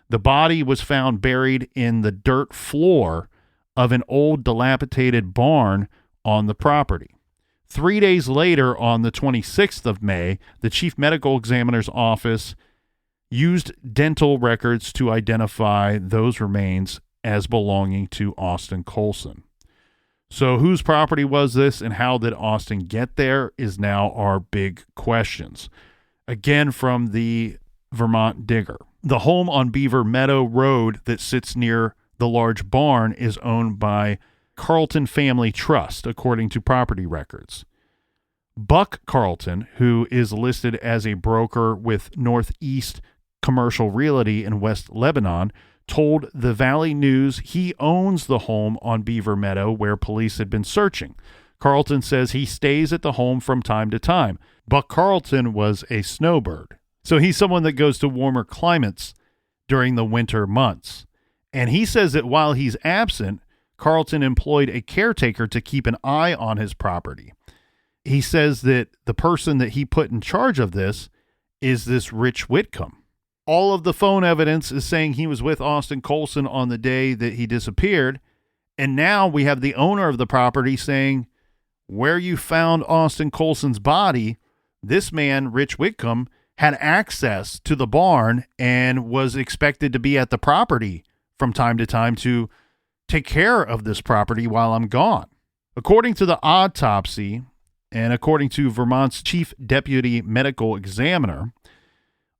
The body was found buried in the dirt floor of an old dilapidated barn on the property. 3 days later, on the 26th of May, the chief medical examiner's office used dental records to identify those remains as belonging to Austin Colson. So whose property was this, and how did Austin get there, is now our big questions. Again, from the Vermont Digger. The home on Beaver Meadow Road that sits near the large barn is owned by Carlton Family Trust, according to property records. Buck Carlton, who is listed as a broker with Northeast Commercial Realty in West Lebanon, told the Valley News he owns the home on Beaver Meadow where police had been searching. Carlton says he stays at the home from time to time. Buck Carlton was a snowbird, so he's someone that goes to warmer climates during the winter months. And he says that while he's absent, Carlton employed a caretaker to keep an eye on his property. He says that the person that he put in charge of this is this Rich Whitcomb. All of the phone evidence is saying he was with Austin Colson on the day that he disappeared. And now we have the owner of the property saying, where you found Austin Colson's body, this man, Rich Whitcomb, had access to the barn and was expected to be at the property from time to time to take care of this property while I'm gone. According to the autopsy, and according to Vermont's chief deputy medical examiner,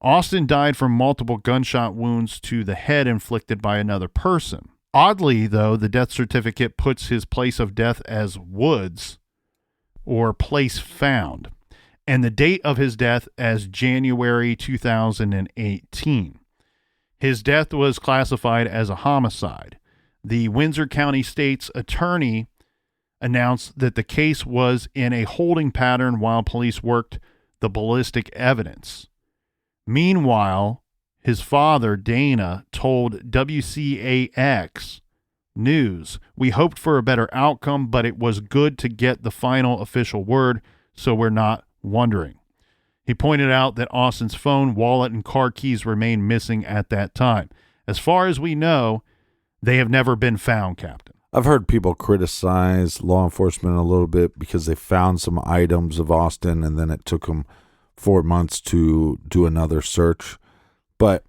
Austin died from multiple gunshot wounds to the head inflicted by another person. Oddly, though, the death certificate puts his place of death as Woods, or place found, and the date of his death as January 2018. His death was classified as a homicide. The Windsor County State's attorney announced that the case was in a holding pattern while police worked the ballistic evidence. Meanwhile, his father, Dana, told WCAX news. We hoped for a better outcome, but it was good to get the final official word, so we're not wondering. He pointed out that Austin's phone, wallet, and car keys remain missing at that time. As far as we know, they have never been found, Captain. I've heard people criticize law enforcement a little bit because they found some items of Austin and then it took them 4 months to do another search. But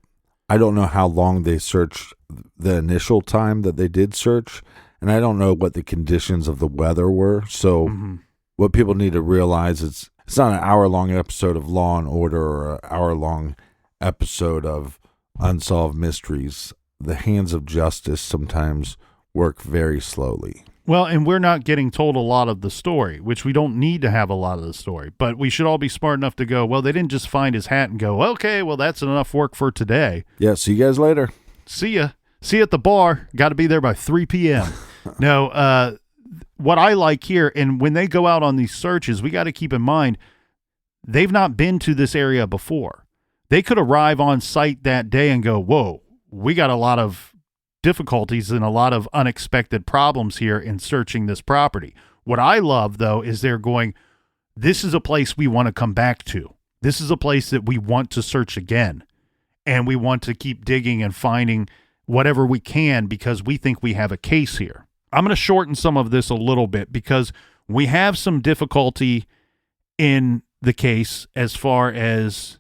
I don't know how long they searched the initial time that they did search, and I don't know what the conditions of the weather were. So what people need to realize is it's not an hour-long episode of Law and Order or an hour-long episode of Unsolved Mysteries. The hands of justice sometimes work very slowly. Well, and we're not getting told a lot of the story, which we don't need to have a lot of the story, but we should all be smart enough to go, well, they didn't just find his hat and go, okay, well, that's enough work for today. Yeah, see you guys later. See ya. See you at the bar. Got to be there by 3 p.m. No, what I like here, and when they go out on these searches, we got to keep in mind, they've not been to this area before. They could arrive on site that day and go, whoa, we got a lot of difficulties and a lot of unexpected problems here in searching this property. What I love, though, is they're going, this is a place we want to come back to. This is a place that we want to search again. And we want to keep digging and finding whatever we can because we think we have a case here. I'm going to shorten some of this a little bit because we have some difficulty in the case as far as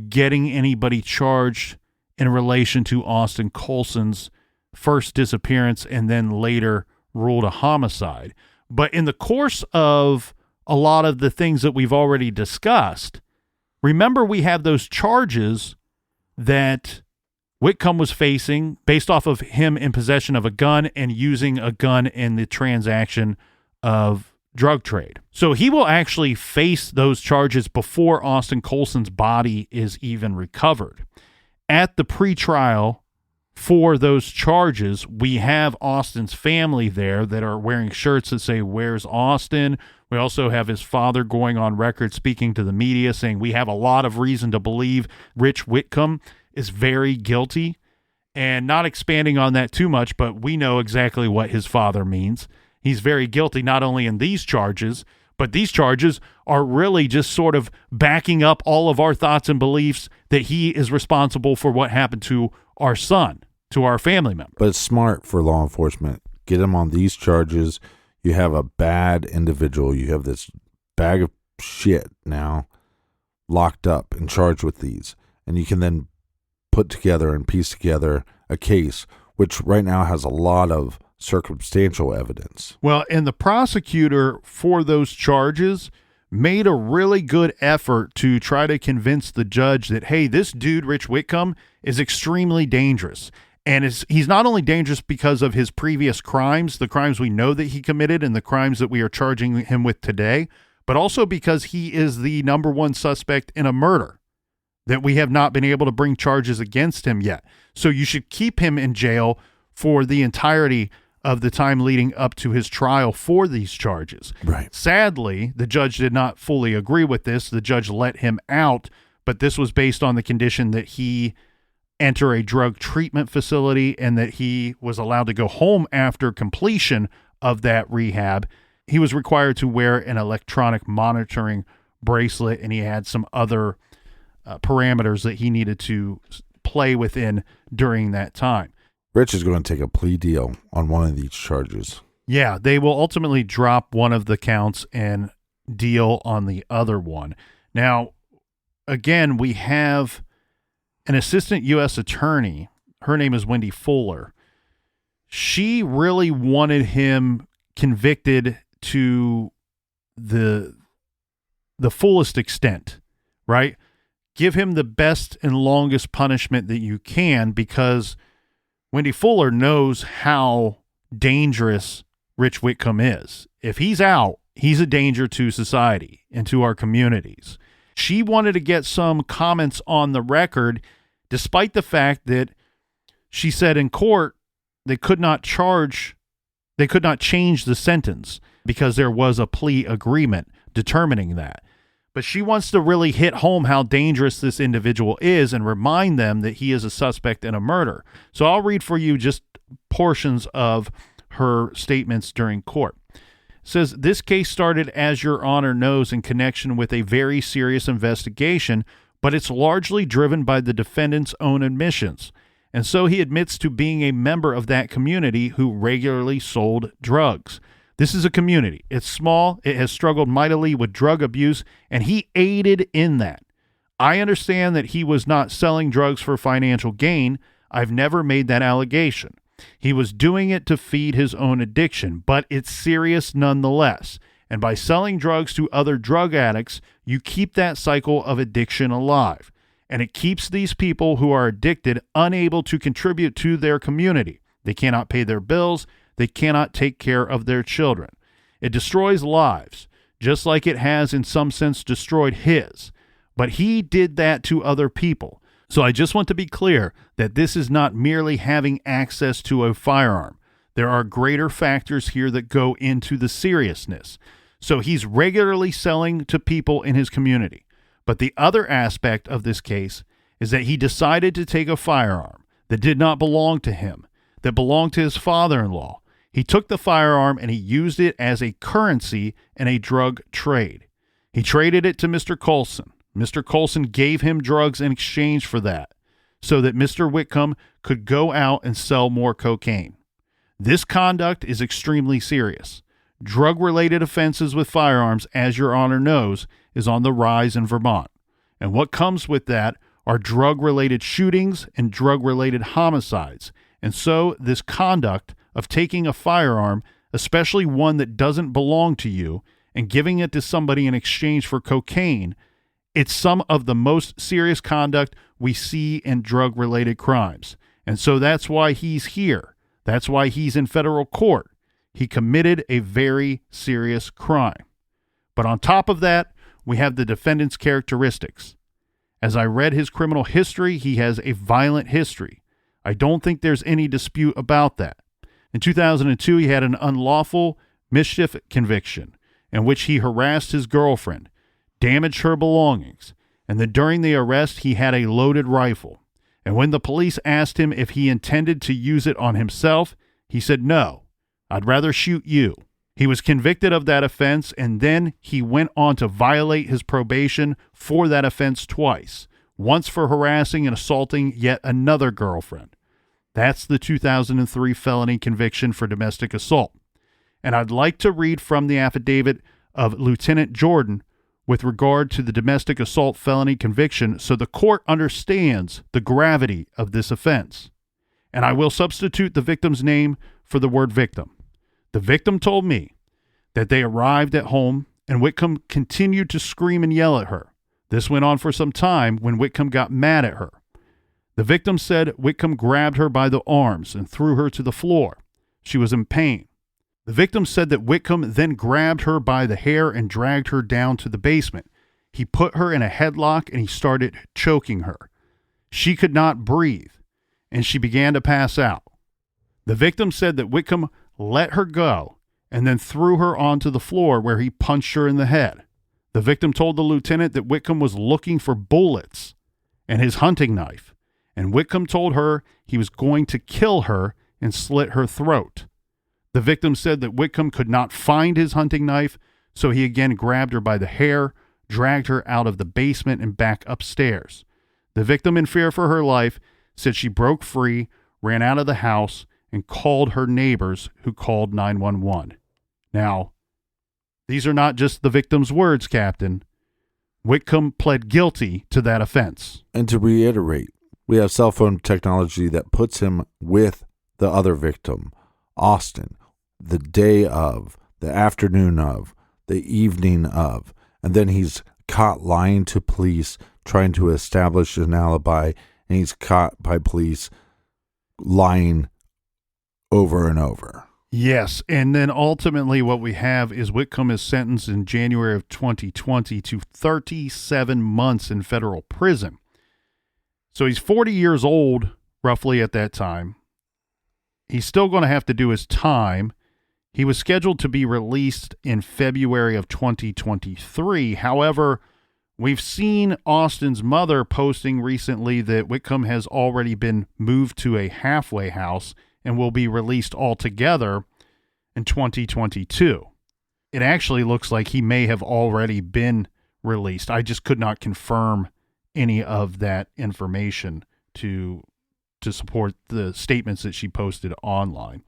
getting anybody charged in relation to Austin Colson's first disappearance and then later ruled a homicide. But in the course of a lot of the things that we've already discussed, remember we have those charges that Whitcomb was facing based off of him in possession of a gun and using a gun in the transaction of drug trade. So he will actually face those charges before Austin Colson's body is even recovered. At the pretrial for those charges, we have Austin's family there that are wearing shirts that say, "Where's Austin?" We also have his father going on record speaking to the media saying, we have a lot of reason to believe Rich Whitcomb is very guilty, and not expanding on that too much, but we know exactly what his father means. He's very guilty not only in these charges, but these charges are really just sort of backing up all of our thoughts and beliefs that he is responsible for what happened to our son, to our family member. But it's smart for law enforcement. Get him on these charges. You have a bad individual. You have this bag of shit now locked up and charged with these. And you can then put together and piece together a case, which right now has a lot of circumstantial evidence. Well, and the prosecutor for those charges made a really good effort to try to convince the judge that, hey, this dude, Rich Whitcomb, is extremely dangerous. And he's not only dangerous because of his previous crimes, the crimes we know that he committed and the crimes that we are charging him with today, but also because he is the number one suspect in a murder that we have not been able to bring charges against him yet. So you should keep him in jail for the entirety of the time leading up to his trial for these charges. Right. Sadly, the judge did not fully agree with this. The judge let him out, but this was based on the condition that he enter a drug treatment facility and that he was allowed to go home after completion of that rehab. He was required to wear an electronic monitoring bracelet, and he had some other parameters that he needed to play within during that time. Rich is going to take a plea deal on one of these charges. Yeah, they will ultimately drop one of the counts and deal on the other one. Now, again, we have an assistant U.S. attorney. Her name is Wendy Fuller. She really wanted him convicted to the fullest extent, right? Give him the best and longest punishment that you can, because Wendy Fuller knows how dangerous Rich Whitcomb is. If he's out, he's a danger to society and to our communities. She wanted to get some comments on the record, despite the fact that she said in court they could not change the sentence because there was a plea agreement determining that. But she wants to really hit home how dangerous this individual is and remind them that he is a suspect in a murder. So I'll read for you just portions of her statements during court. It says, this case started, as Your Honor knows, in connection with a very serious investigation, but it's largely driven by the defendant's own admissions. And so he admits to being a member of that community who regularly sold drugs. This is a community. It's small. It has struggled mightily with drug abuse, and he aided in that. I understand that he was not selling drugs for financial gain. I've never made that allegation. He was doing it to feed his own addiction, but it's serious nonetheless. And by selling drugs to other drug addicts, you keep that cycle of addiction alive. And it keeps these people who are addicted unable to contribute to their community. They cannot pay their bills. They cannot take care of their children. It destroys lives, just like it has in some sense destroyed his. But he did that to other people. So I just want to be clear that this is not merely having access to a firearm. There are greater factors here that go into the seriousness. So he's regularly selling to people in his community. But the other aspect of this case is that he decided to take a firearm that did not belong to him, that belonged to his father-in-law. He took the firearm and he used it as a currency in a drug trade. He traded it to Mr. Colson. Mr. Colson gave him drugs in exchange for that, so that Mr. Whitcomb could go out and sell more cocaine. This conduct is extremely serious. Drug-related offenses with firearms, as Your Honor knows, is on the rise in Vermont. And what comes with that are drug-related shootings and drug-related homicides. And so this conduct of taking a firearm, especially one that doesn't belong to you, and giving it to somebody in exchange for cocaine, it's some of the most serious conduct we see in drug-related crimes. And so that's why he's here. That's why he's in federal court. He committed a very serious crime. But on top of that, we have the defendant's characteristics. As I read his criminal history, he has a violent history. I don't think there's any dispute about that. In 2002, he had an unlawful mischief conviction in which he harassed his girlfriend, damaged her belongings, and then during the arrest, he had a loaded rifle. And when the police asked him if he intended to use it on himself, he said, "No, I'd rather shoot you." He was convicted of that offense, and then he went on to violate his probation for that offense twice, once for harassing and assaulting yet another girlfriend. That's the 2003 felony conviction for domestic assault. And I'd like to read from the affidavit of Lieutenant Jordan with regard to the domestic assault felony conviction so the court understands the gravity of this offense. And I will substitute the victim's name for the word victim. The victim told me that they arrived at home and Whitcomb continued to scream and yell at her. This went on for some time when Whitcomb got mad at her. The victim said Whitcomb grabbed her by the arms and threw her to the floor. She was in pain. The victim said that Whitcomb then grabbed her by the hair and dragged her down to the basement. He put her in a headlock and he started choking her. She could not breathe and she began to pass out. The victim said that Whitcomb let her go and then threw her onto the floor where he punched her in the head. The victim told the lieutenant that Whitcomb was looking for bullets and his hunting knife, and Whitcomb told her he was going to kill her and slit her throat. The victim said that Whitcomb could not find his hunting knife, so he again grabbed her by the hair, dragged her out of the basement and back upstairs. The victim, in fear for her life, said she broke free, ran out of the house, and called her neighbors, who called 911. Now, these are not just the victim's words, Captain. Whitcomb pled guilty to that offense. And to reiterate, we have cell phone technology that puts him with the other victim, Austin, the day of, the afternoon of, the evening of, and then he's caught lying to police, trying to establish an alibi, and he's caught by police lying over and over. Yes, and then ultimately what we have is Whitcomb is sentenced in January of 2020 to 37 months in federal prison. So he's 40 years old, roughly, at that time. He's still going to have to do his time. He was scheduled to be released in February of 2023. However, we've seen Austin's mother posting recently that Whitcomb has already been moved to a halfway house and will be released altogether in 2022. It actually looks like he may have already been released. I just could not confirm any of that information to support the statements that she posted online.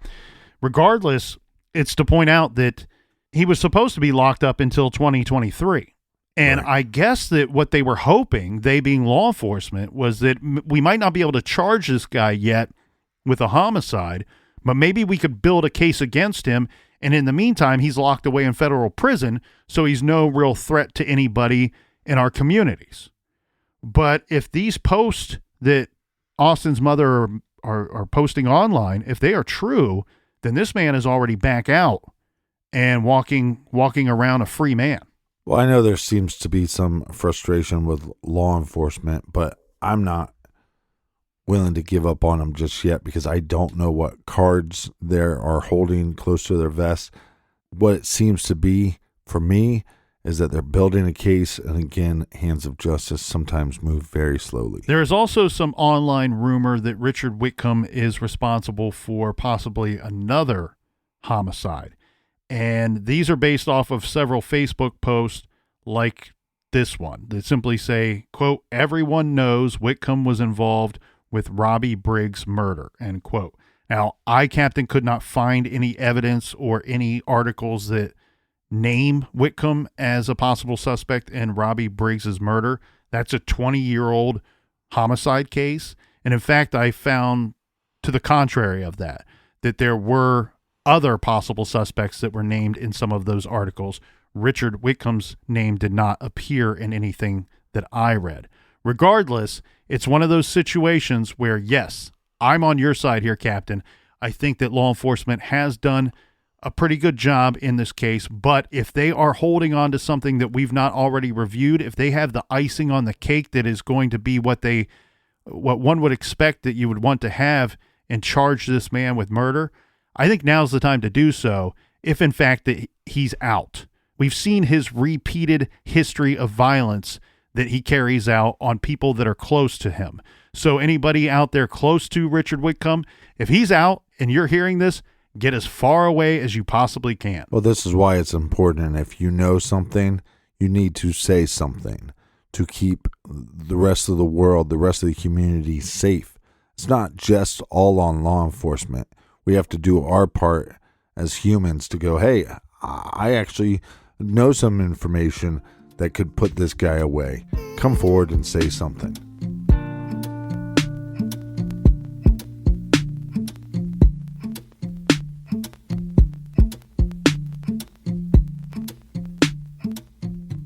Regardless, it's to point out that he was supposed to be locked up until 2023. And Right. I guess that what they were hoping, they being law enforcement, was that we might not be able to charge this guy yet with a homicide, but maybe we could build a case against him. And in the meantime, he's locked away in federal prison, so he's no real threat to anybody in our communities. But if these posts that Austin's mother are posting online, if they are true, then this man is already back out and walking around a free man. Well, I know there seems to be some frustration with law enforcement, but I'm not willing to give up on them just yet because I don't know what cards they are holding close to their vest. What it seems to be for me is that they're building a case, and again, hands of justice sometimes move very slowly. There is also some online rumor that Richard Whitcomb is responsible for possibly another homicide. And these are based off of several Facebook posts like this one that simply say, quote, "Everyone knows Whitcomb was involved with Robbie Briggs' murder," end quote. Now, Captain could not find any evidence or any articles that name Whitcomb as a possible suspect in Robbie Briggs' murder. That's a 20-year-old homicide case. And in fact, I found to the contrary of that there were other possible suspects that were named in some of those articles. Richard Whitcomb's name did not appear in anything that I read. Regardless, it's one of those situations where, yes, I'm on your side here, Captain. I think that law enforcement has done a pretty good job in this case, but if they are holding on to something that we've not already reviewed, if they have the icing on the cake that is going to be what one would expect that you would want to have and charge this man with murder, I think now's the time to do so, if in fact that he's out. We've seen his repeated history of violence that he carries out on people that are close to him. So anybody out there close to Richard Whitcomb, if he's out and you're hearing this, get as far away as you possibly can. Well, this is why it's important. If you know something, you need to say something to keep the rest of the world, the rest of the community safe. It's not just all on law enforcement. We have to do our part as humans to go, hey, I actually know some information that could put this guy away. Come forward and say something.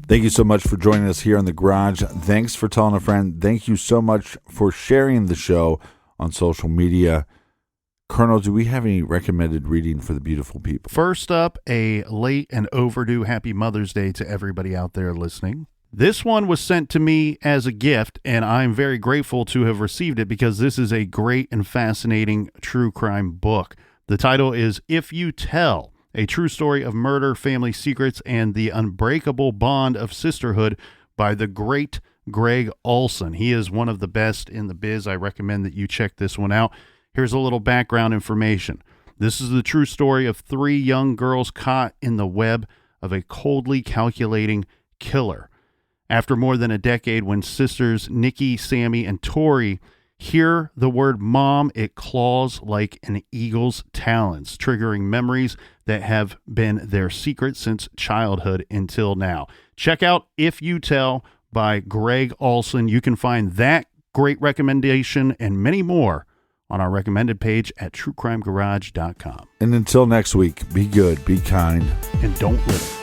Thank you so much for joining us here in the garage. Thanks for telling a friend. Thank you so much for sharing the show on social media. Colonel, do we have any recommended reading for the beautiful people? First up, a late and overdue Happy Mother's Day to everybody out there listening. This one was sent to me as a gift, and I'm very grateful to have received it because this is a great and fascinating true crime book. The title is If You Tell, a true story of murder, family secrets, and the unbreakable bond of sisterhood by the great Greg Olson. He is one of the best in the biz. I recommend that you check this one out. Here's a little background information. This is the true story of 3 young girls caught in the web of a coldly calculating killer. After more than a decade, when sisters Nikki, Sammy, and Tori hear the word mom, it claws like an eagle's talons, triggering memories that have been their secret since childhood until now. Check out If You Tell by Greg Olson. You can find that great recommendation and many more on our recommended page at truecrimegarage.com. And until next week, be good, be kind, and don't litter.